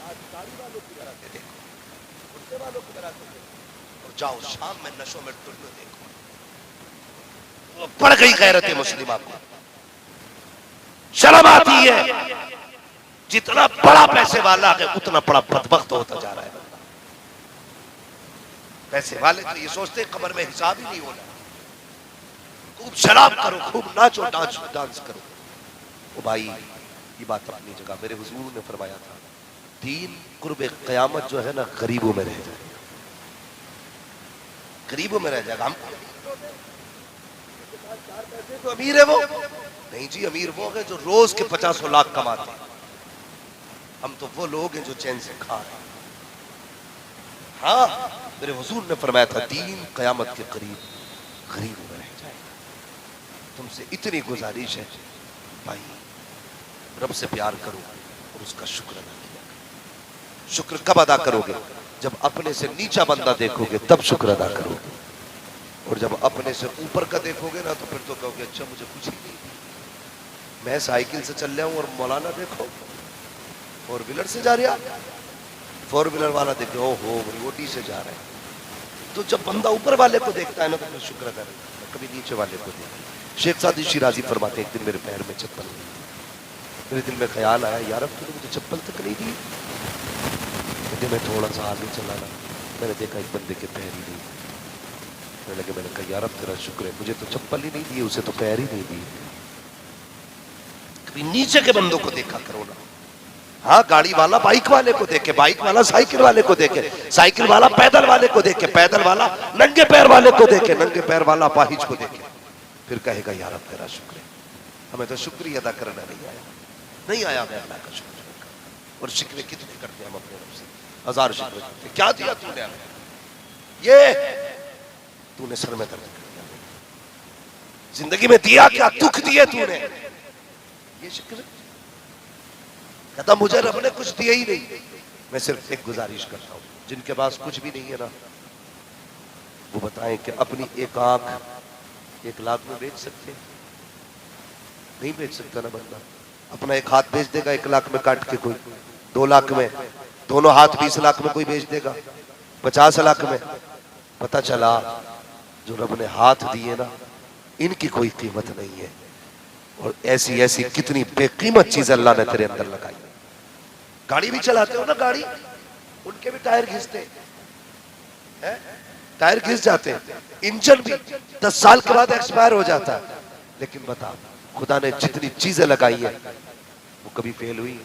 आज गाड़ी वालों की बरातें देखो, कुर्ते वालों की बरातें देखो, और जाओ शाम में नशों में टुल्लू देखो। पड़ गई गैरत मुस्लिमा को, शर्म आती है। जितना बड़ा पैसे वाला है उतना बड़ा बदबख्त होता जा रहा है। पैसे वाले तो ये सोचते कब्र में हिसाब ही नहीं होना। खूब शराब करो, खूब नाचो, डांस करो। ओ भाई, ये बात अपनी जगह। मेरे हुजूर ने फरमाया था, दीन कुर्बे क़यामत जो है ना, गरीबों में रह जाएगा, गरीबों में रह जाएगा। हम तो अमीर है वो नहीं जी, अमीर वो है जो रोज के 50 लाख कमाते हैं। हम तो वो लोग हैं जो चैन से खा रहे हैं। हाँ, मेरे हुजूर ने फरमाया था, दीन क़यामत के करीब गरीबों में रह जाएगा। तुमसे इतनी गुजारिश है भाई, रब से प्यार करो और उसका शुक्र अदा किया करो। शुक्र कब अदा करोगे? जब अपने से नीचा बंदा देखोगे तब शुक्र अदा करोगे, और जब अपने से ऊपर का देखोगे ना तो फिर तो कहोगे अच्छा मुझे कुछ ही नहीं। मैं साइकिल से चल रहा हूँ और मौलाना देखो 4 व्हीलर से जा रहा, 4 व्हीलर वाला देखे ओहो ओटी से जा रहा है। तो जब बंदा ऊपर वाले को देखता है ना तो शुक्र अदा करता है, कभी नीचे वाले को देखता है। शेख सादी शिराजी फरमाते हैं, एक दिन मेरे पैर में चप्पल नहीं, मेरे दिल में ख्याल आया यार अब तूने मुझे चप्पल तक नहीं दी। कहते मैं थोड़ा सा आगे चला ना, मैंने देखा एक बंदे के पैर ही नहीं। मैंने कहा यार अब तेरा शुक्र है, मुझे तो चप्पल ही नहीं दी, उसे तो पैर ही नहीं दिए। कभी नीचे के बंदों को देखा करो ना। हाँ, गाड़ी वाला बाइक वाले को देखे, बाइक वाला साइकिल वाले को देखे, साइकिल वाला पैदल वाले को देखे, पैदल वाला नंगे पैर वाले को देखे, नंगे पैर वाला अपाहिज को देखे, फिर कहेगा यार अब तेरा शुक्र है। हमें तो शुक्रिया अदा करना नहीं आया, नहीं आया मैं अल्लाह का शुक्र। और शिकवे कितने करते हैं हम अपने रब से, 1000 शिकवे करते। क्या दिया तूने हमें? ये तूने सर में दर्द कर दिया, जिंदगी में दिया क्या, दुख दिए तूने, ये शुक्र। कहता मुझे रब ने कुछ दिया ही नहीं। मैं सिर्फ एक गुजारिश करता हूं, जिनके पास कुछ भी नहीं है ना, वो बताएं कि अपनी एक आंख 1 लाख में बेच सकते हैं? नहीं बेच सकता ना बंदा। अपना एक हाथ बेच देगा 1 लाख में काट के कोई, 2 लाख में, दोनों हाथ 20 लाख में कोई बेच देगा, 50 लाख में। पता चला जो रब ने हाथ दिए ना, इनकी कोई कीमत नहीं है। और ऐसी ऐसी कितनी बेकीमत चीज अल्लाह ने तेरे अंदर लगाई। गाड़ी भी चलाते हो ना, गाड़ी, उनके भी टायर घिसते हैं, टायर घिस जाते हैं, इंजन भी 10 साल के बाद एक्सपायर हो जाता है। लेकिन बता, खुदा ने जितनी चीजें लगाई है वो कभी फेल हुई?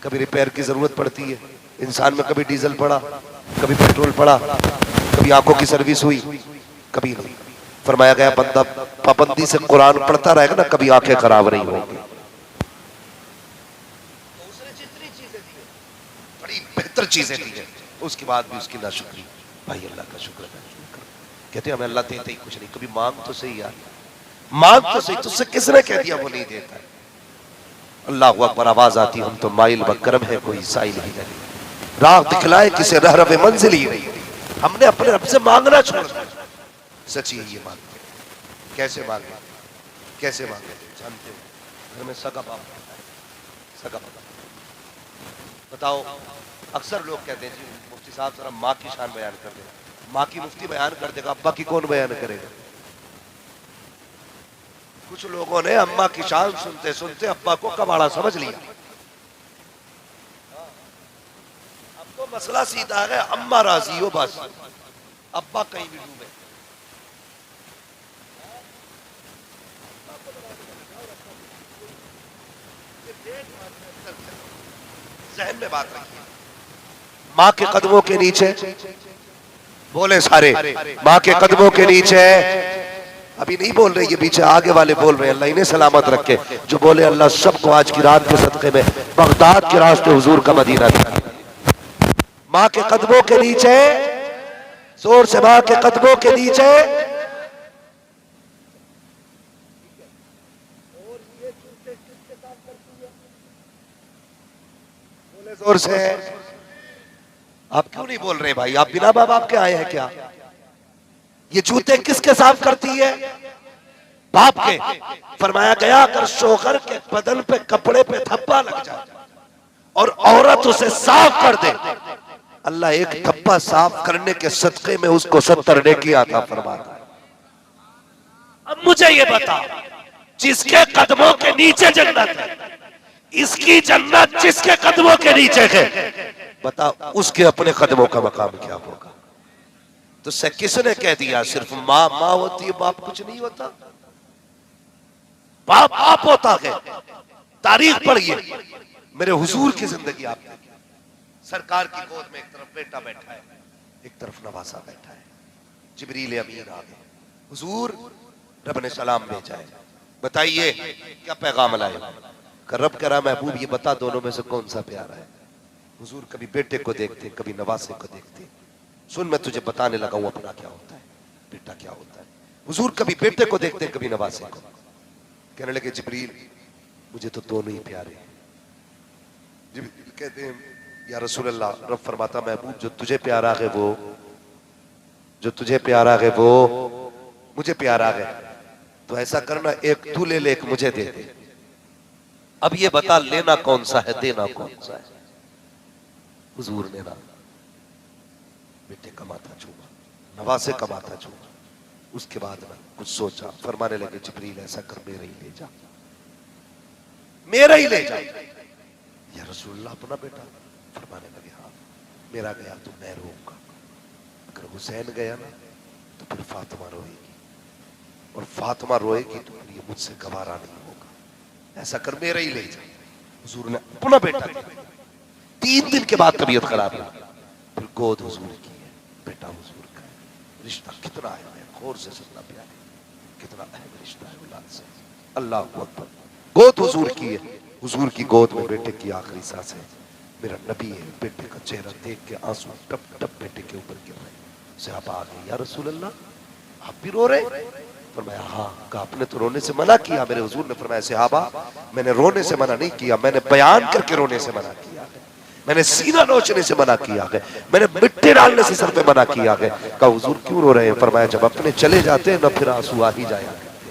कभी रिपेयर की जरूरत पड़ती है इंसान में, कभी डीजल पड़ा, कभी पेट्रोल पड़ा, कभी आंखों की सर्विस हुई? कभी नहीं। फरमाया गया बंदा पाबंदी से कुरान पढ़ता रहेगा ना, कभी आंखें खराब नहीं होंगी। उसने जितनी चीजें दी, बड़ी बेहतर चीजें दी है, उसके बाद भी उसकी नाशुक्री। भाई अल्लाह का शुक्र है। कहते हमें अल्लाह देते ही कुछ नहीं। कभी मांग तो सही यार, मांग तो सही। तुझसे किसने कह दिया वो नहीं देता? अल्लाह अकबर आवाज आती, हम तो माइल बकरम है कोई साइल ही नहीं, राह दिखलाए किसे रहरब मंजिल ही नहीं। हमने अपने रब से मांगना छोड़ दिया। सच ही ये मांगते। कैसे मांगे? कैसे मांगे जानते हो? घर में सगा बाप, सगा बाप। बताओ, अक्सर लोग कहते हैं जी मुफ्ती साहब जरा माँ की शान बयान कर दे। माँ की मुफ्ती बयान कर देगा, अब्बा की कौन बयान करेगा? कुछ लोगों ने अम्मा की शान सुनते सुनते अब्बा को कबाड़ा समझ लिया। अब तो मसला सीधा है, अम्मा राजी हो बस, अब्बा कहीं भी डूबे। ज़हन में बात रखिए, माँ के कदमों के नीचे बोले सारे, माँ के कदमों के नीचे। अभी नहीं बोल रहे, ये पीछे आगे वाले बोल रहे हैं। अल्लाह इन्हें सलामत रखे जो बोले अल्लाह सबको आज की रात के सदक़े में बगदाद के रास्ते हुजूर का मदीना दिया। माँ के कदमों के नीचे, जोर से माँ के कदमों के नीचे। बोले जोर से। आप क्यों नहीं बोल रहे भाई? आप बिना माँ बाप के आए हैं क्या? ये जूते किसके साफ करती है? बाप के। फरमाया गया अगर शोहर के बदन पे कपड़े पे धब्बा लग जाए, और औरत उसे साफ कर दे, अल्लाह एक धब्बा साफ करने के सदके में उसको 70 नेकी अता फरमाता है। अब मुझे ये बता, जिसके कदमों के नीचे जन्नत है, इसकी जन्नत जिसके कदमों के नीचे है, बता उसके अपने कदमों का मकाम क्या होगा? तो से किसने कह दिया सिर्फ माँ माँ होती है, बाप कुछ नहीं होता? बाप आप होता है। तारीख पढ़िए, मेरे हुजूर की जिंदगी आप देखिए। सरकार की गोद में एक तरफ बेटा बैठा है, एक तरफ नवासा बैठा है। जिब्रील अमीन आ गए, हुजूर रब ने सलाम भेजा है, बताइए क्या पैगाम लाए? रब कह रहा महबूब ये बता दोनों में से कौन सा प्यारा है? हुजूर कभी बेटे को देखते, कभी नवासे को देखते। सुन मैं तुझे बताने लगा हूं अपना क्या होता है, बेटा क्या होता है। हुजूर कभी बेटे को देखते, कभी नवासे को। कहने लगे जिब्रील मुझे तो दोनों ही प्यारे हैं। जिब्रील कहते हैं या रसूल अल्लाह, रब फरमाता महबूब जो तुझे प्यारा है वो, जो तुझे प्यारा है वो मुझे प्यारा है। तो ऐसा करना, एक तू ले ले, एक मुझे दे दे। अब ये बता लेना कौन सा है, देना कौन सा है? हुजूर ने ना बेटे का माथा चूमा, नवासे का माथा चूमा। उसके बाद ना कुछ सोचा, फरमाने लगे जिब्रील ऐसा कर मेरा ही ले जा, मेरा ही ले जा। या रसूलुल्लाह अपना बेटा? फरमाने लगे हाँ, मेरा गया तो मैं रोऊंगा, अगर हुसैन गया ना तो फिर फातिमा रोएगी, और फातिमा रोएगी तो फिर ये मुझसे गवारा नहीं होगा। ऐसा कर मेरा ही ले जा। हुजूर ने अपना बेटा दिया। 3 दिन के बाद तबीयत खराब हुई, फिर गोद हुजूर की है, बेटा हुजूर का है। रिश्ता कितना है गौर से सुनना प्यारे, कितना अहम रिश्ता है औलाद से। अल्लाह अकबर। गोद हुजूर की है, हुजूर की गोद में बेटे की आखिरी सांस है। मेरा नबी है, बेटे का चेहरा देख के आंसू टप टप बेटे के ऊपर गिर रहे। सहाबा आ गए, या रसूल अल्लाह आप भी रो रहे? फरमाया हाँ। कहा आपने तो रोने से मना किया। मेरे हुजूर ने फरमाया सहाबा मैंने रोने से मना नहीं किया, मैंने बयान करके रोने से मना किया है, मैंने सीना नोचने से मना किया है, मैंने मिट्टी डालने से सर पे मना किया है। कहा हुजूर क्यों रो रहे हैं? फरमाया जब अपने चले जाते हैं ना फिर आंसू आ ही जाया करते।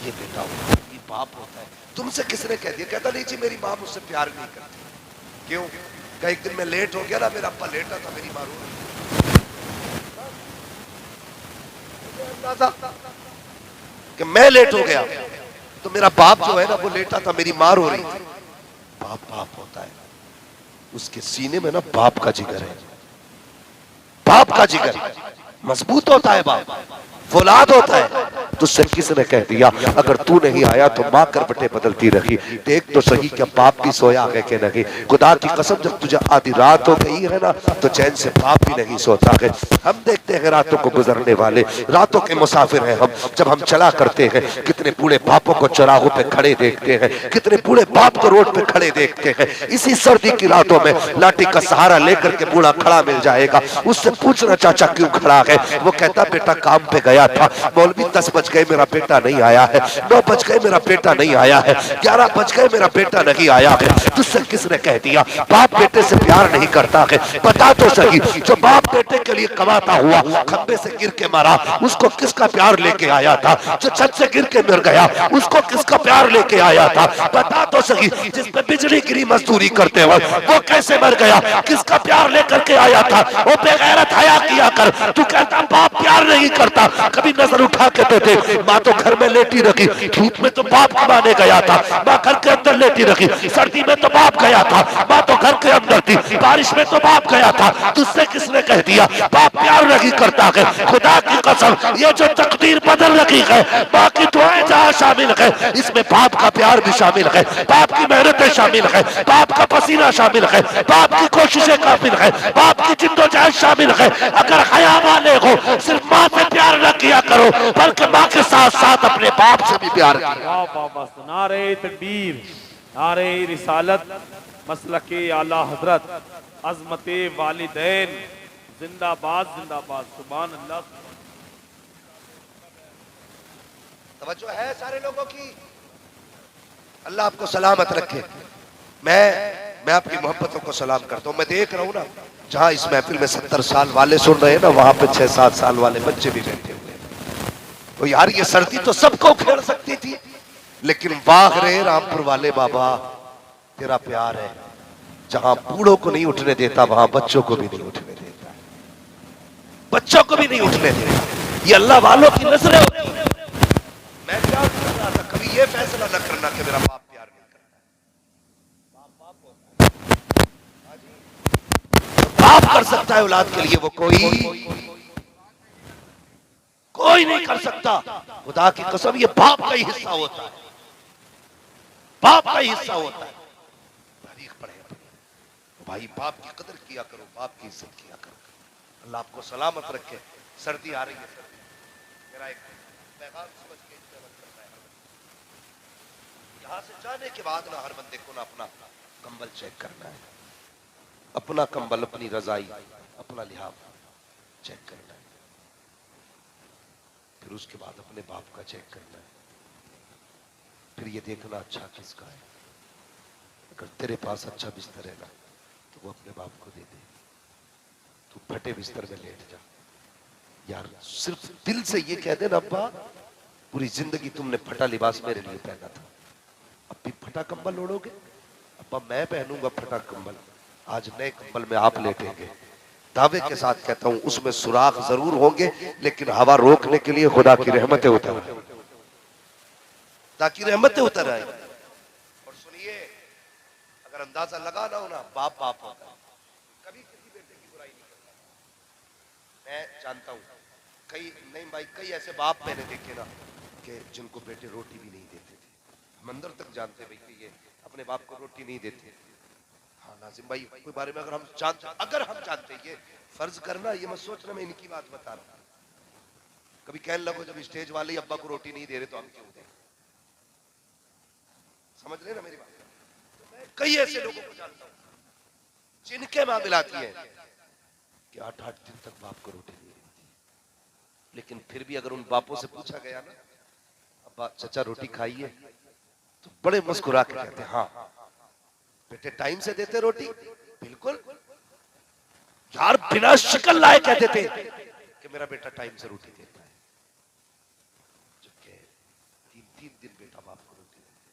ये बेटा होता है, ये बाप होता है। तुमसे किसने कह दिया? कहता नहीं जी मेरी माँ मुझसे प्यार नहीं करती। क्यों? कहा एक दिन मैं लेट हो गया ना, मेरा अब्बा लेटा था, मेरी माँ रो रही कि मैं लेट हो गया तो मेरा बाप जो है ना वो लेटा था, मेरी माँ रो रही थी। बाप बाप होता है, उसके सीने में ना बाप का जिगर है, बाप का जिगर मजबूत होता है, बाप फौलाद होता है। तुझसे किसने कह दिया अगर तू नहीं आया तो माँ करवटें बदलती रही? देख तो सही क्या बाप भी सोया है कि नहीं? खुदा की कसम जब तुझे आधी रात हो गई है ना तो चैन से बाप भी नहीं सोता है। हम देखते हैं रातों को गुजरने वाले, रातों के मुसाफिर हैं हम। जब हम चला करते हैं कितने बूढ़े बापों को चौराहों पे खड़े देखते हैं, कितने बूढ़े बाप को रोड पे खड़े देखते हैं। इसी सर्दी की रातों में लाठी का सहारा लेकर के बूढ़ा खड़ा मिल जाएगा, उससे पूछना चाचा क्यों खड़ा है? वो कहता बेटा काम पे गया था, मौलवी 10 बज गए मेरा बेटा नहीं आया है, 9 बज गए मेरा बेटा नहीं आया है, 11 बज गए मेरा बेटा नहीं आया है। तुझसे किसने कह दिया बाप बेटे से प्यार नहीं करता है? बता तो सही, जो बाप बेटे के लिए कमाता हुआ खंबे से गिर के मरा उसको किसका प्यार लेके आया था? जो छत से गिर के मर गया उसको किसका प्यार लेके आया था? बता तो सही, जिस पे बिजली गिरी मजदूरी करते वक्त वो कैसे मर गया, किसका प्यार लेकर के आया था? वो बेगैरत हया किया कर। तू कहता बाप प्यार नहीं करता, कभी नजर उठा के तो देख, माँ तो घर में लेटी रखी, धूप में तो बाप कमाने गया था, माँ घर के अंदर लेटी रखी, सर्दी में तो बाप गया था, माँ तो घर के अंदर थी, बारिश में तो बाप गया था। तुझसे किसने कह दिया बाप प्यार नहीं करता है? खुदा की कसम ये जो तकदीर बदल रखी है, बाकी दुआएं जहाँ शामिल है इसमें बाप का प्यार भी शामिल है, बाप की मेहनतें शामिल है, बाप का पसीना शामिल है, बाप की कोशिशें शामिल है, बाप की जिद्दोजहद शामिल है। अगर हया वाले हो सिर्फ माँ से प्यार न किया करो बल्कि माँ के साथ साथ अपने बाप से भी प्यार करो। नारे तकबीर, नारे रिसालत, मसलके आला हजरत, अजमते वालिदैन, जिंदाबाद जिंदाबाद, सुभान अल्लाह। तवज्जो है सारे लोगों की? अल्लाह आपको सलामत रखे। मैं आपकी मोहब्बतों को सलाम करता हूँ। मैं देख रहा हूँ ना जहाँ इस महफिल में 70 साल वाले सुन रहे हैं ना, वहां पे 6-7 साल वाले बच्चे भी बैठे हुए हैं। तो यार ये सर्दी तो सबको खेल सकती थी, लेकिन वाह रे रामपुर वाले बाबा तेरा प्यार है, जहां बूढ़ों को नहीं उठने देता वहां बच्चों को भी नहीं उठने देता, बच्चों को भी नहीं उठने देता। ये अल्लाह वालों की नजरें होती हैं। मैं क्या कर रहा था, कभी ये फैसला न करना कि मेरा बाप प्यार नहीं करता। बाप कर सकता है औलाद के लिए, वो कोई नहीं कर सकता। खुदा की कसम, ये बाप का ही हिस्सा होता है, बाप का ही हिस्सा होता है। तारीख पढ़े भाई, बाप की कदर किया करो, बाप की इज्जत किया करो। अल्लाह आपको सलामत रखे। सर्दी आ रही है, मेरा एक पैगाम समझ के इस्तेमाल करना है। यहां से जाने के बाद ना हर बंदे को ना अपना कंबल चेक करना है, अपना कंबल, अपनी रजाई, अपना लिहाफ चेक करना है। फिर उसके बाद अपने बाप का चेक करना है। फिर ये देखना अच्छा किसका है। अगर तेरे पास अच्छा बिस्तर है ना तो वो अपने बाप को दे दे। तू फटे बिस्तर में लेट जा यार, सिर्फ दिल से ये कह दे ना, अब्बा पूरी जिंदगी तुमने फटा लिबास मेरे लिए पहना था, अब भी फटा कंबल ओढ़ोगे? अब्बा मैं पहनूंगा फटा कंबल, आज नए कंबल में आप लेटेंगे। दावे के साथ कहता हूं, उसमें सुराख जरूर होंगे लेकिन हवा रोकने के लिए खुदा की रहमतें उतर आए, ताकि रहमतें उतर आए। और सुनिए, अगर अंदाजा लगा ना हो ना, बाप बाप होता है, कभी किसी बेटे की बुराई नहीं करता। मैं जानता हूं कई, नहीं भाई, कई ऐसे बाप मैंने देखे ना कि जिनको बेटे रोटी भी नहीं देते थे। हम अंदर तक जानते भाई कि ये अपने बाप को रोटी नहीं देते। हाँ नाजिम भाई, कोई बारे में अगर हम जानते, ये फर्ज करना, ये मत सोचना मैं इनकी बात बता रहा हूं। कभी कहने लगो जब स्टेज वाले अब्बा को रोटी नहीं दे रहे तो हम क्यों दें? समझ रहे ना मेरी बात? तो मैं कई ऐसे लोगों को जानता हूं जिनके मां मिलाती है कि 8-8 दिन तक बाप को रोटी नहीं देती, लेकिन फिर भी अगर उन बापों से पूछा गया ना, अब्बा चचा रोटी खाइए, तो बड़े मुस्कुरा के कहते हैं हाँ बेटे टाइम से देते रोटी, बिल्कुल यार, बिना शिकल लाए कहते थे कि मेरा बेटा टाइम से रोटी देता है। जबकि 3-3 दिन बेटा बाप को रोटी देता है,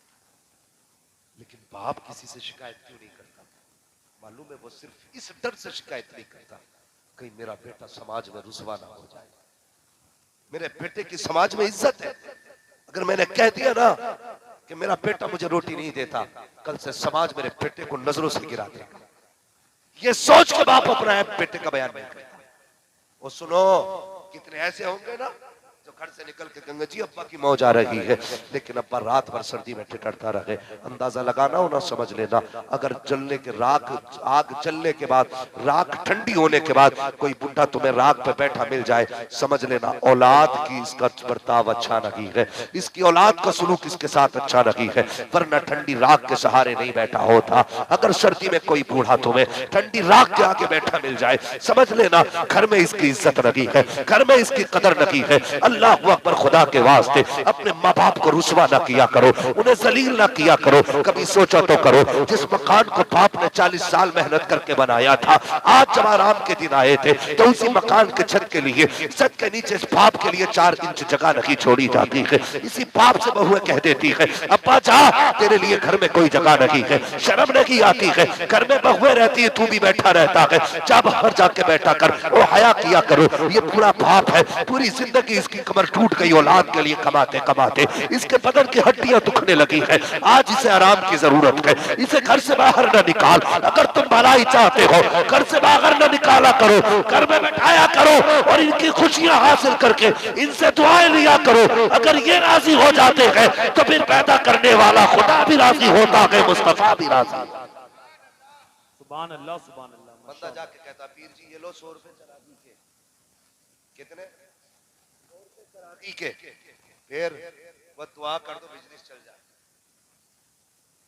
लेकिन बाप किसी से शिकायत क्यों नहीं करता? मालूम है, वो सिर्फ इस डर से शिकायत नहीं करता कहीं मेरा बेटा समाज में रुसवा ना हो जाए। मेरे बेटे की समाज में इज्जत है। अगर मैंने कह दिया ना कि मेरा बेटा मुझे रोटी नहीं देता, कल से समाज मेरे बेटे को नजरों से गिरा देगा। ये सोच के बाप अपना बेटे का बयान नहीं करता। वो सुनो, कितने ऐसे होंगे ना जो घर से निकल के गंगा जी अब्बा की मौज आ रही है, लेकिन अब्बा रात भर सर्दी में ठिठरता रहे। अंदाजा लगाना हो ना, समझ लेना, अगर जलने के आग जलने के बाद, राख ठंडी होने के बाद कोई बुढ़ा तुम्हें राख पे बैठा मिल जाए, समझ लेना औलाद की इसका बर्ताव अच्छा नहीं है, इसकी औलाद का सुलूक इसके साथ अच्छा नहीं है, वरना ठंडी राख के सहारे नहीं बैठा होता। अगर सर्दी में कोई बूढ़ा तुम्हें ठंडी राख के आगे बैठा मिल जाए, समझ लेना घर में इसकी इज्जत नहीं है, घर में इसकी कदर नहीं है। अल्लाह अकबर, खुदा के वास्ते अपने माँ बाप को रुसवा ना किया करो, उन्हें जलील ना किया करो। कभी सोचा तो करो, जिस मकान को बाप ने 40 साल मेहनत करके बनाया था, आज जब आराम के दिन आए थे तो उसी मकान के छत के लिए, छत के नीचे इस बाप के लिए 4 इंच जगह नहीं छोड़ी जाती है। इसी बाप से बहुएं कह देती है, अब्बा जा, तेरे लिए घर में कोई जगह नहीं है, शर्म नहीं आती है, घर में बहुएं रहती है, तू भी बैठा रहता है, जा बाहर जाके बैठा कर, वो हया किया करो। ये पूरा बाप है, पूरी जिंदगी इसकी कमर टूट गई औलाद के लिए कमाते कमाते, इसके बदन की हड्डियां दुखने लगी है, आज इसे आराम की जरूरत है, इसे घर से बाहर न निकाल। अगर तुम भलाई चाहते हो, घर से बाहर न निकाला करो, घर में बैठाया करो और इनकी खुशियां हासिल करके इनसे दुआएं लिया करो। अगर ये राजी हो जाते हैं तो फिर पैदा करने वाला खुदा भी राजी होता है, मुस्तफा भी राजी। सुभान अल्लाह, सुभान अल्लाह। बंदा जाके कहता, पीर जी ये लो 100 रुपए चला दीजिए। कितने? 100 रुपए चला दीजिए। फिर वो दुआ कर दो बिजनेस चल जाए।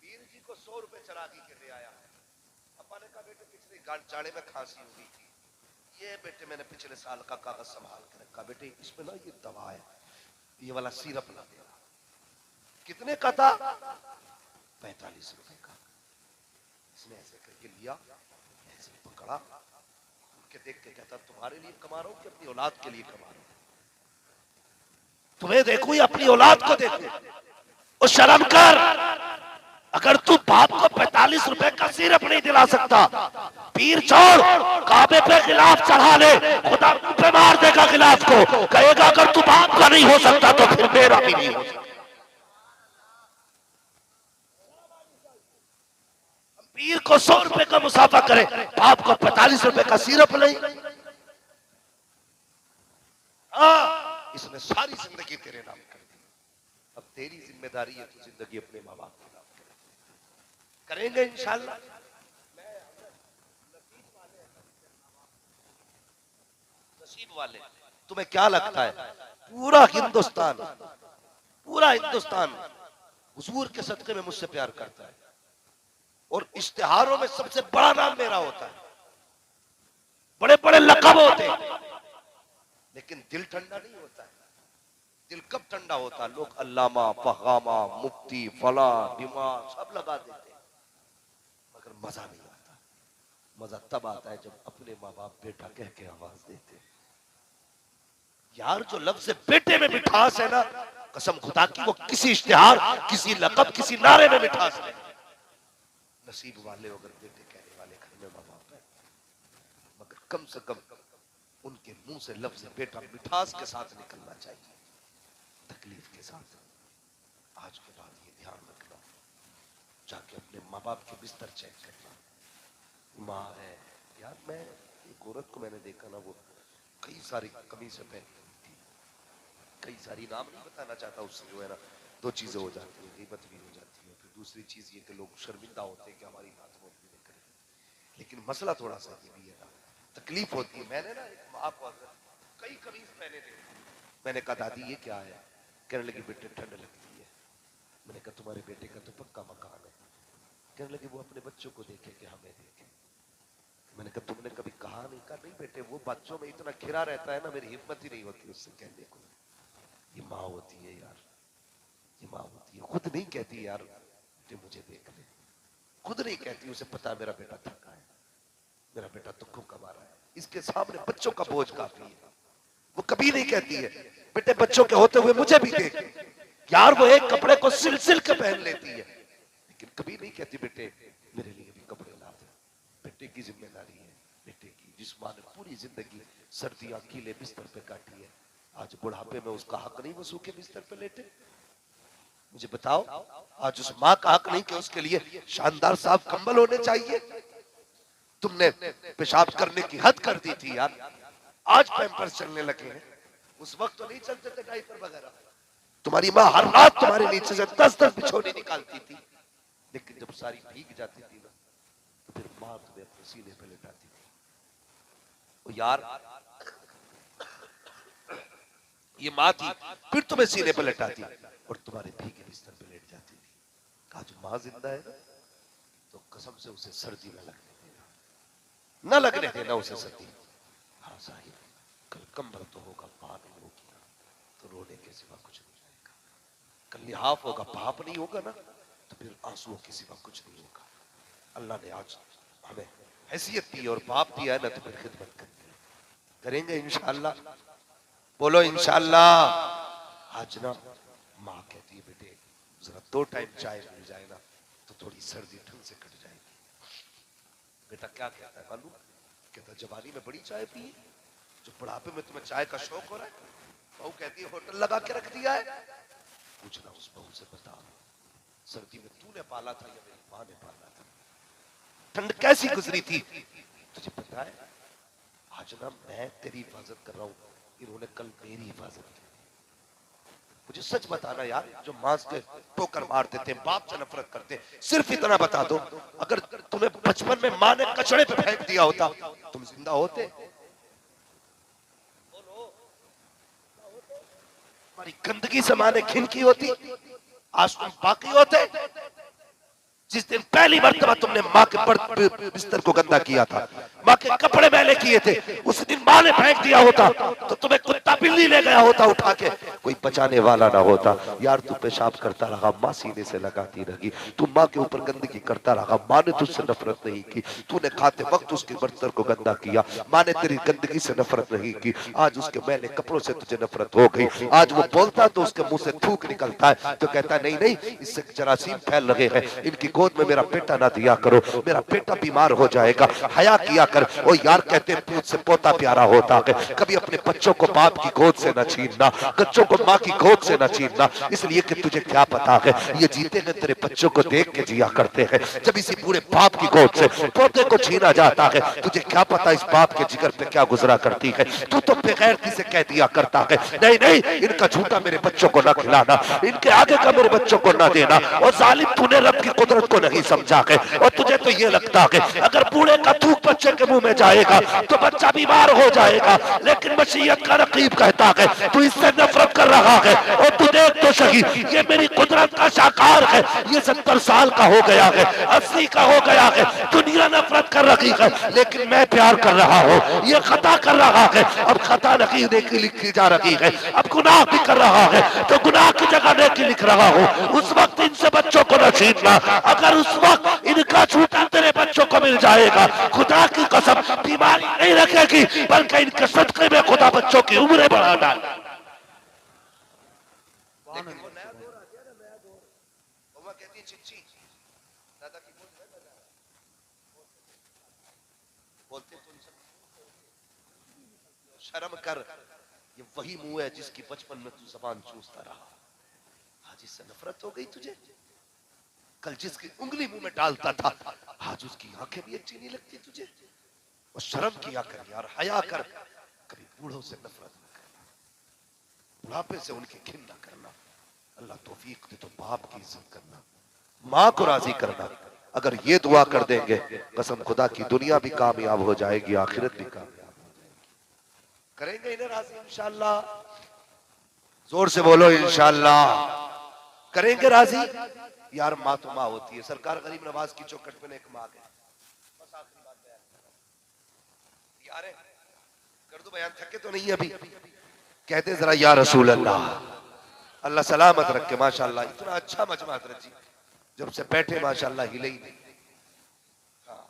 पीर जी को 100 रुपए चला दी के ले आया। अब्बा ने कहा बेटे पिछले जाड़े में खांसी हुई थी, ये बेटे मैंने पिछले साल का कागज संभाल कर रखा, बेटे इसमें ना ये दवा है, ये वाला सिरप ला देना। कितने का था? 45 रुपए का। इसने ऐसे करके लिया, ऐसे पकड़ा, उनके देख के कहता तुम्हारे लिए कमा रहा हूं कि अपनी औलाद के लिए कमा रहा हूं? तुम्हें देखो या अपनी औलाद को देखो? और शर्म कर, अगर तू बाप को 45 45 रुपए का सिरप नहीं दिला सकता। पीर छोड़, काबे पे गिलाफ चढ़ा ले, खुदा मुंह पे मार देगा गिलाफ को, कहेगा अगर तू बाप का नहीं हो सकता तो फिर मेरा भी नहीं हो सकता। पीर को 100 रुपए का मुसाफा करे, बाप को 45 रुपए का सिरप नहीं। हाँ, इसने सारी जिंदगी तेरे नाम कर दी, अब तेरी जिम्मेदारी है तू जिंदगी अपने माँ बाप के नाम करेंगे इंशाल्लाह। नसीब वाले, तुम्हें क्या लगता है पूरा हिंदुस्तान हुजूर के सदके में मुझसे प्यार करता है, और इश्तिहारों में सबसे बड़ा नाम मेरा होता है, बड़े बड़े लक़ब होते हैं, लेकिन दिल ठंडा नहीं होता है। दिल कब ठंडा होता है? लोग अल्लामा, फहामा, मुफ्ती, फला, डिमा सब लगा देते हैं, मगर मजा नहीं आता। मजा तब आता है जब अपने माँ बाप बेटा कह के आवाज देते हैं। यार जो लफ्ज़ बेटे में मिठास है ना, कसम खुदा की वो किसी इश्तिहार, किसी लक़ब, किसी नारे में मिठास नहीं। नसीब वाले अगर बेटे कहने वाले घर में माँ बाप है, मगर कम से कम उनके मुंह से लफ्ज़ बेटा मिठास के साथ निकलना चाहिए, तकलीफ के साथ। आज के बाद ये ध्यान रखना, जाके अपने माँ बाप के बिस्तर चेक करना। माँ है यार, मैं एक औरत को मैंने देखा ना, वो कई सारी कमीज़ें पहनती थी, कई सारी, नाम नहीं बताना चाहता, उससे जो है ना दो चीजें हो जाती है, ग़ीबत भी हो जाती है, फिर दूसरी चीज ये कि लोग शर्मिंदा होते हैं कि हमारी बात वो नहीं करें। लेकिन मसला थोड़ा सा ये भी है ना, तकलीफ होती है। मैंने ना एक माँ को कई कमीज पहने थे, मैंने कहा दादी ये क्या है? कहने लगी बेटे ठंड लगती है। मैंने कहा तुम्हारे बेटे का तो पक्का मकान है। कहने लगी वो अपने बच्चों को देखे कि हमें देखे। मैंने कहा तुमने कभी कहा नहीं? कहा नहीं बेटे, वो बच्चों में इतना खिरा रहता है ना, मेरी हिम्मत ही नहीं होती उससे कहने को। ये माँ होती है यार, ये माँ होती है, खुद नहीं कहती यार बेटे मुझे देख ले, खुद नहीं कहती, उसे पता है मेरा बेटा थका है, मेरा बेटा दुखों कमा रहा है, इसके सामने बच्चों का बोझ काफी है। वो कभी नहीं कहती है बेटे बच्चों के होते हुए मुझे भी देख। यार वो एक कपड़े को सिल सिल के पहन लेती है, लेकिन कभी नहीं कहती बेटे मेरे लिए भी कपड़े ला दे। बेटे की जिम्मेदारी है, बेटे की। जिस माँ ने पूरी जिंदगी सर्दियां गीले बिस्तर पे काटी है, आज बुढ़ापे में उसका हक नहीं वो सूखे बिस्तर पे लेटे? मुझे बताओ, आज उस माँ का हक नहीं कि उसके लिए शानदार साफ कंबल होने चाहिए? तुमने पेशाब करने की हद कर दी थी यार, आज पैम्पर्स चलने लगे हैं, उस वक्त तो नहीं चलते थे डायपर वगैरह। तुम्हारी माँ हर रात तुम्हारे नीचे से 10-10 बिछोने निकालती थी, लेकिन जब सारी भीग जाती थी ना, तो फिर माँ तुम्हें अपने सीने पे लेटाती थी। ओ यार, ये माँ थी, फिर तुम्हें सीने पे लेटाती और तुम्हारे भीगे बिस्तर पे लेट जाती थी। कहा जो माँ जिंदा है ना, तो कसम से उसे सर्दी न लगने देना, न लगने देना उसे सर्दी। हाँ साहिब, कल कंबल तो होगा, माँ नहीं होगी ना, तो रोने के सिवा कुछ नहीं जाएगा। कल लिहाफ होगा, बाप नहीं होगा ना, तो फिर आंसुओं के सिवा कुछ नहीं होगा। अल्लाह ने आज हमें हैसियत दी और बाप दिया है ना, तो फिर खिदमत करेंगे इंशाअल्लाह। बोलो इंशाअल्लाह। आज ना माँ कहती है बेटे जरा 2 टाइम चाय मिल जाए ना, तो थोड़ी सर्दी ठंड से कट जाएगी। बेटा क्या कहता है मालूम? कहता जवानी में बड़ी चाय पी, जो बुढ़ापे में तुम्हें चाय का शौक हो रहा है। बहू कहती है होटल लगा के रख दिया है। पूछना उस बहू से, बता सर्दी में तूने पाला था या मेरी माँ ने पाला था? ठंड कैसी गुजरी थी तुझे पता है? आज ना मैं तेरी हिफाजत कर रहा हूँ, इन्होंने कल मेरी हिफाजत की। मुझे सच बताना यार, जो माँ के ठोकर मारते थे, बाप से नफरत करते, सिर्फ इतना बता दो, अगर तुम्हें बचपन में माँ ने कचड़े पे फेंक दिया होता, तुम जिंदा होते? हमारी गंदगी से माँ ने खिनकी होती, आज तुम बाकी होते? जिस दिन पहली मर्तबा तुमने माँ के बिस्तर को गंदा किया था, माँ के कपड़े मैले किए थे, उस दिन माँ ने फेंक दिया होता, तो तुम्हें कुत्ता बिल्ली ले गया होता उठा के, कोई बचाने वाला ना होता। यार तू पेशाब करता रहा, माँ सीने से लगाती रही, तू माँ के ऊपर गंदगी करता रहा, माँ ने तुझसे नफरत नहीं की, तूने खाते वक्त उसके बर्तन को गंदा किया, माँ ने तेरी गंदगी से नफरत नहीं की, आज उसके मैले कपड़ों से तुझे नफरत हो गई। आज वो बोलता तो उसके मुंह से थूक निकलता है तो कहता है नहीं नहीं, इससे जरासीम फैल रहे हैं, इनकी गोद में मेरा बेटा ना दिया करो, मेरा बेटा बीमार हो जाएगा, हया किया कर। ओ यार कहते हैं पूत से पोता प्यारा होता है, कभी अपने बच्चों को बाप की गोद से न छीनना, बच्चों को माँ की गोद से न छीनना, इसलिए कि तुझे क्या पता है ये जीते हैं तेरे बच्चों को देख के जिया करते हैं, जब इसी पूरे बाप की गोद से पोते को छीना जाता है तुझे क्या पता इस बाप के जिगर पे क्या गुजरा करती है। तू तो बेगैरती से कह दिया करता है नहीं नहीं, इनका झूठा मेरे बच्चों को न खिलाना, इनके आगे का मेरे बच्चों को न देना। और जालिम तूने रब की कुदरत को नहीं समझा है, और तुझे तो ये लगता है अगर बूढ़े का थूक बच्चे के मुंह में जाएगा तो बच्चा बीमार हो जाएगा, लेकिन मशीयत का रकीब कहता है तू इससे नफरत कर रहा है। और तू देख तो सही, ये मेरी कुदरत का शाकार है, ये 70 साल का हो गया है, 80 का हो गया है, दुनिया नफरत कर रही है लेकिन मैं प्यार कर रहा हूँ। ये खता कर रहा है, अब खता नहीं नेकी लिखी जा रही है, अब गुनाह भी कर रहा है तो गुनाह की जगह नेकी लिख रहा हूँ। उस वक्त इनसे बच्चों को न छीनना, अगर उस वक्त इनका झूठा तेरे बच्चों को मिल जाएगा, खुदा की कसम बीमारी नहीं रखेगी बल्कि इनके सदके में खुदा बच्चों की उम्रें बढ़ा डाल। शर्म कर, ये वही मुंह है जिसकी बचपन में तू जबान चूसता रहा, आज इससे नफरत हो गई तुझे। कल जिसकी उंगली मुंह में डालता था आज उसकी आंखें भी अच्छी नहीं लगती तुझे। और शर्म किया कर यार, हया कर, कभी बूढ़ों से नफरत न करना, बुढ़ापे से उनकी घिन न करना। अल्लाह तौफीक दे तो बाप की इज्जत करना, माँ को राजी करना। अगर ये दुआ कर देंगे कसम खुदा की दुनिया भी कामयाब हो जाएगी, आखिरत भी कामयाब करेंगे इन्हें राजी इंशाअल्लाह। जोर से बोलो इंशाअल्लाह करेंगे राजी। यार माँ तो माँ होती है। सरकार गरीब नवाज की चौखट में एक माँ है, बस आखिरी बात बयान यार कर दो बयान, थके तो नहीं अभी। कहते जरा या रसूल अल्लाह, अल्लाह सलामत रखे। माशाअल्लाह इतना अच्छा मजमा हजरत जी, जब से बैठे माशाअल्लाह हिले ही नहीं। हाँ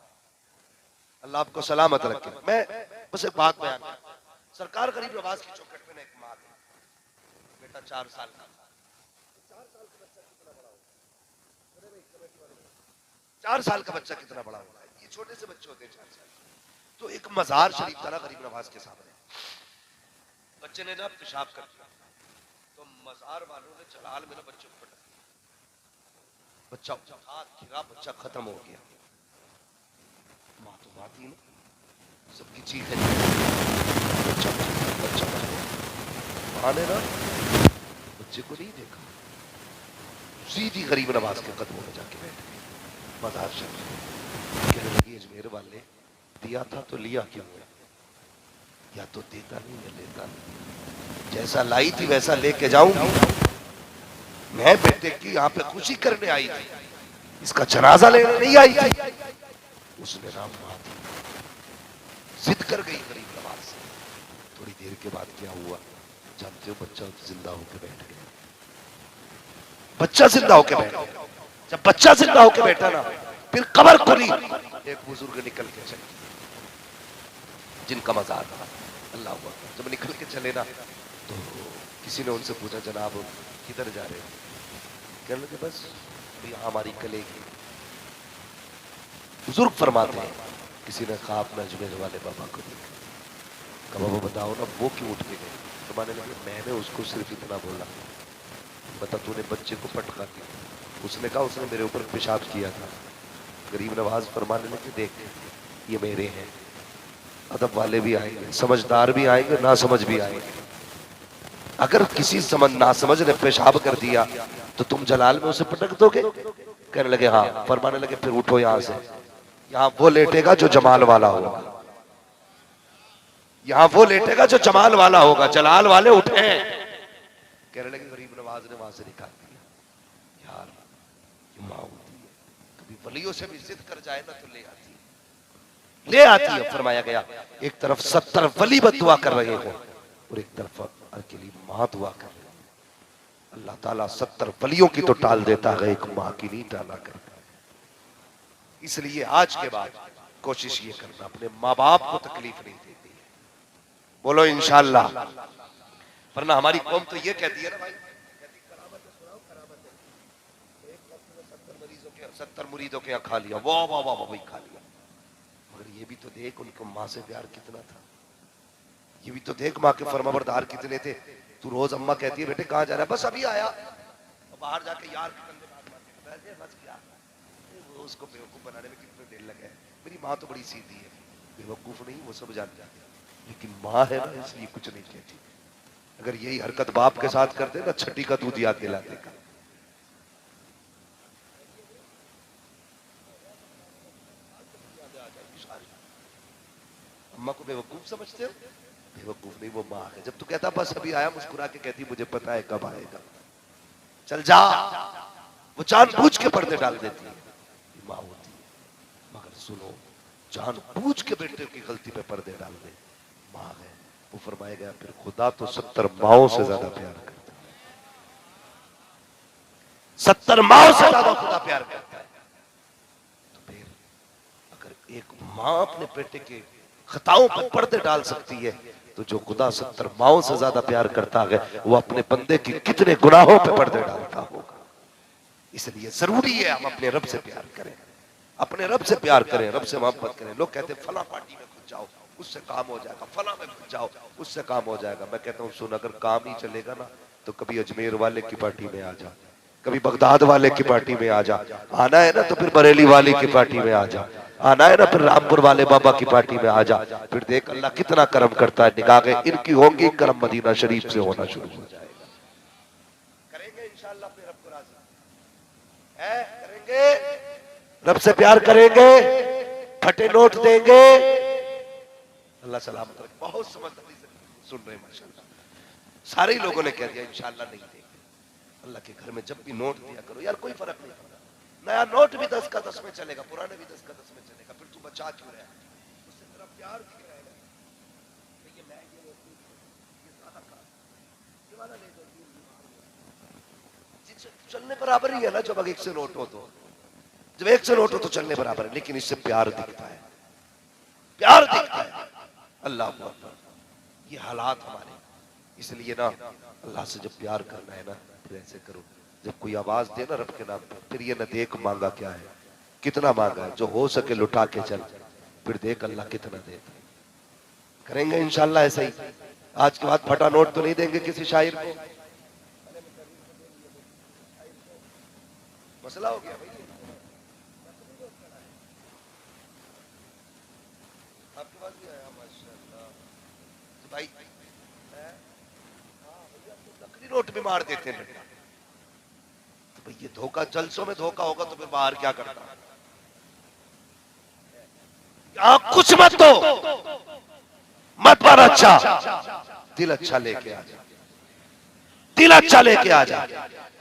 अल्लाह आपको सलामत रखे। मैं बस एक बात बयान कर, सरकार गरीब नवाज की चौखट में एक माँ है, बेटा 4 साल का, 4 साल का बच्चा कितना बड़ा होगा, ये छोटे से बच्चे होते हैं 4 साल। तो एक मजार शरीफ था ना गरीब नवाज के सामने, बच्चे ने ना पेशाब कर दिया तो मजार वालों ने जलाल में ना बच्चे को पटक दिया, बच्चा हाथ गिरा, बच्चा खत्म हो गया। माँ तो माँ थी ना, सबकी चीख है, बच्चा बच्चा माँ ने ना बच्चे को नहीं देखा, सीधी गरीब नवाज के कदमों में जाके बैठ गई। मजार शरीफ कहने लगी अजमेर वाले दिया था तो लिया क्यों, या तो देता नहीं या लेता नहीं, जैसा लाई थी वैसा लेके जाऊंगी। मैं बेटे की यहाँ पे खुशी करने आई थी, इसका जनाजा लेने नहीं आई थी। उसने राम बात जिद कर गई गरीब नवाज से। थोड़ी देर के बाद क्या हुआ जानते हो, बच्चा जिंदा होके बैठ गया। बच्चा जिंदा होके बैठ गया। जब बच्चा जिंदा होके बैठा ना, फिर कब्र खुली, एक बुजुर्ग निकल के चले जिनका मजार था, अल्लाह हुआ। जब निकल के चले ना तो किसी ने उनसे पूछा जनाब किधर जा रहे हो, कहने लगे बस यहाँ हमारी कलेगी। बुजुर्ग फरमाते हैं किसी ने कहा अपना अजमेर वाले बाबा को देखा, कहा बाबा बताओ ना वो क्यों उठ के गए। तो माने लगे मैंने उसको सिर्फ इतना बोला, बता तूने बच्चे को पटका दिया। उसने कहा उसने मेरे ऊपर पेशाब किया था। गरीब नवाज फरमाने लगे देख ये मेरे हैं, अदब वाले भी आएंगे, समझदार भी आएंगे, ना समझ भी आएंगे। अगर किसी समझ ना समझ ने पेशाब कर दिया तो तुम जलाल में उसे पटक दोगे। कहने लगे हाँ। फरमाने लगे फिर उठो यहाँ से, यहाँ वो लेटेगा जो जमाल वाला होगा, यहाँ वो लेटेगा जो जमाल वाला होगा, जलाल वाले उठे। कहने लगे गरीब नवाज ने वहां से निकाल दिया। यार ये माँ होती है, कभी वलियों से भी जिद कर जाए ना तो ले आती है। फरमाया गया एक तरफ 70 वली बद्दुआ कर रहे हो और एक तरफ अकेली माँ दुआ कर रही है। अल्लाह ताला 70 वलियों की तो टाल देता है, एक माँ की नहीं टाला करता। इसलिए आज के बाद कोशिश ये करना अपने माँ बाप को तकलीफ नहीं देती है। बोलो इंशाअल्लाह। वरना हमारी कौम तो ये कहती है ना भाई, कहती करामत सुनाओ करामत। एक वक्त में 70 मुरीदों के यहाँ खा लिया, वाह वाह वाह वही खा लिया। मगर ये भी तो देख उनको माँ से प्यार कितना था, ये भी तो देख माँ के फरमाबरदार कितने थे। तू रोज अम्मा कहती है बेटे कहाँ जा रहा है, बस अभी आया, तो बाहर जाके यार के कंधे मार मार के बस क्या, वो उसको बेवकूफ बनाने में कितने देर लगे। मेरी माँ तो बड़ी सीधी है, बेवकूफ नहीं, वो सब जान जाती है, लेकिन माँ है ना इसलिए कुछ नहीं कहती। अगर यही हरकत बाप के साथ करते ना, छठी का दूध याद दिलाते का। अम्मा को बेवकूफ समझते हो? बेवकूफ नहीं, वो माँ है। जब तू कहता बस अभी आया, मुस्कुरा के कहती मुझे पता है कब आएगा, चल जा। वो जानबूझ के पर्दे डाल देती है, माँ होती है। मगर सुनो, जानबूझ के बेटे की गलती पे पर्दे डाल दे, माँ है। वो फरमाया गया फिर खुदा तो 70 माओं से ज्यादा प्यार करता है, 70 माओं से ज्यादा खुदा प्यार करता है। तो फिर अगर एक माँ अपने बेटे के खताओं पर पर्दे डाल सकती है, तो जो खुदा 70 माओं से ज्यादा प्यार करता है, वो अपने बंदे की कितने गुनाहों पे पर्दे डालता होगा। इसलिए जरूरी है हम अपने रब से प्यार करें, अपने रब से प्यार करें, रब से मोहब्बत करें। लोग कहते हैं फला पार्टी में घुस जाओ उससे काम हो जाएगा, फला में घुस जाओ उससे काम हो जाएगा। मैं कहता हूँ सुन, अगर काम ही चलेगा ना तो कभी अजमेर वाले की पार्टी में आ जा, कभी बगदाद वाले की पार्टी में आ जा, आना है ना तो फिर बरेली वाले की पार्टी में आ जा, आना है ना फिर रामपुर वाले बाबा की पार्टी में आ जा। फिर देख अल्लाह कितना करम करता है, निगाहें इनकी होंगी, करम मदीना शरीफ से होना शुरू हो जाएगा। करेंगे इंशाअल्लाह अपने रब को राजी है, करेंगे, रब से प्यार करेंगे, फटे नोट देंगे, अल्लाह सलामत रखे। बहुत समझदारी से सुन रहे माशाअल्लाह, सारे ही लोगों ने कह दिया इंशाअल्लाह नहीं देंगे। अल्लाह के घर में जब भी नोट दिया करो यार, कोई फर्क नहीं पड़ता। नया नोट भी 10 का 10 में चलेगा, पुराने भी 10 का 10 में चलेगा, फिर तू बचा क्यों रहा है? उससे तेरा प्यार दिख रहेगा। ये महंगे रोटी, ये ज्यादा खा, ये वाला ले दो, चलने बराबर ही है ना। जब 1 से नोट हो तो, जब 1 से नोट हो तो चलने बराबर है, लेकिन इससे प्यार दिखता है, प्यार दिखता है। अल्लाह अकबर, ये हालात हमारे। इसलिए ना अल्लाह से जब प्यार करना है ना, फिर ऐसे करो, जब कोई आवाज दे ना रब के नाम पर, फिर ये ना देख मांगा क्या है, कितना मांगा है, जो हो सके लुटा के चल, फिर देख अल्लाह कितना देता है। करेंगे इंशाअल्लाह ऐसा ही। आज के बाद फटा नोट तो नहीं देंगे किसी शायर को, मसला हो गया भाई। आपके पास भी आया माशाअल्लाह। तो भाई नकली नोट भी मार देते हैं। तो भाई ये धोखा, जलसों में धोखा होगा तो फिर बाहर क्या करता? यहां कुछ मत दो, मत पर अच्छा, दिल अच्छा लेके आ जा, दिल अच्छा लेके आ जा।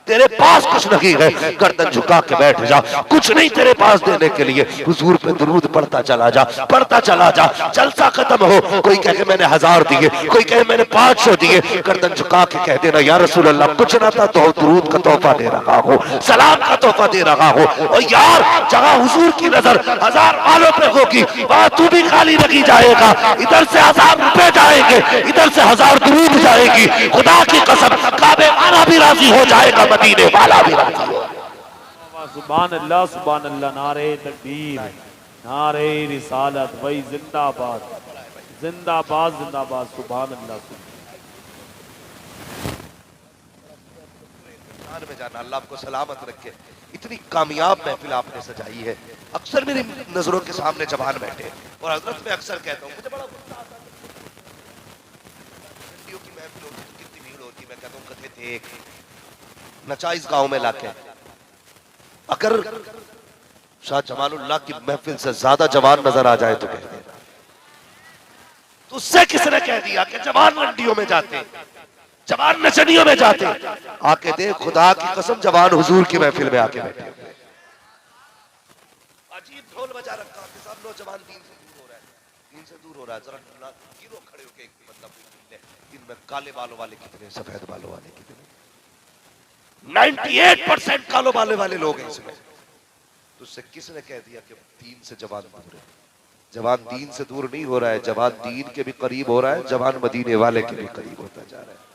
तेरे पास कुछ नहीं है, गर्दन झुका के बैठ जा, कुछ नहीं तेरे पास देने के लिए, हुजूर पे दुरूद पढ़ता चला जा, पढ़ता चला जा। जलसा खत्म हो, कोई कहे मैंने 1000 दिए, कोई कहे मैंने 500 दिए, गर्दन झुका के कह देना या रसूल अल्लाह कुछ ना था तो दुरूद का तोहफा दे रहा हो, सलाम का तोहफा दे रहा हो। और यार जहां हुजूर की नजर 1000 वालों पे होगी, वहां तू भी खाली नहीं जाएगा। इधर से 1000 रुपए जाएंगे, इधर से 1000 दुरूद जाएगी। खुदा की कसम, काबे वाला भी राजी हो जाएगा, मदीने वाला भी राजी हो। सुभान अल्लाह सुभान अल्लाह। नारे तकबीर, नारे रिसालत, वही जिंदाबाद जिंदाबाद जिंदाबाद। सुभान अल्लाह। में जाना, अल्लाह आपको सलामत रखे। इतनी कामयाब महफिल आपने सजाई है। अक्सर मेरी नजरों के सामने जवान बैठे, और हजरत में अक्सर कहता हूँ मुझे बड़ा गुस्सा आता है, की महफिल होती तो कितनी भीड़ होती। मैं कहता हूँ कथे थे एक नचा इस गांव में लाके, अगर शाह जमालुल्लाह की महफिल से ज्यादा जवान नजर आ जाए तो कह देना। तो उससे किसने कह दिया कि जवान मंडियों में जाते, जवान नचनियों में जाते? आके देख, खुदा की कसम जवान हुजूर की महफिल में आके बैठे, अजीब ढोल बजा रखा कि सब नौजवान दीन से दूर हो रहा है, दीन से दूर हो रहा है। जरा गिरो खड़े होके, मतलब इनमें काले बालों वाले कितने, सफेद बालों वाले कितने। 98% कालो बाले वाले लोग हैं इसमें। तो उससे किसने कह दिया कि दीन से जवान दूर है? जवान दीन से दूर नहीं हो रहा है, जवान दीन के भी करीब हो रहा है, जवान मदीने वाले के भी करीब होता जा रहा है।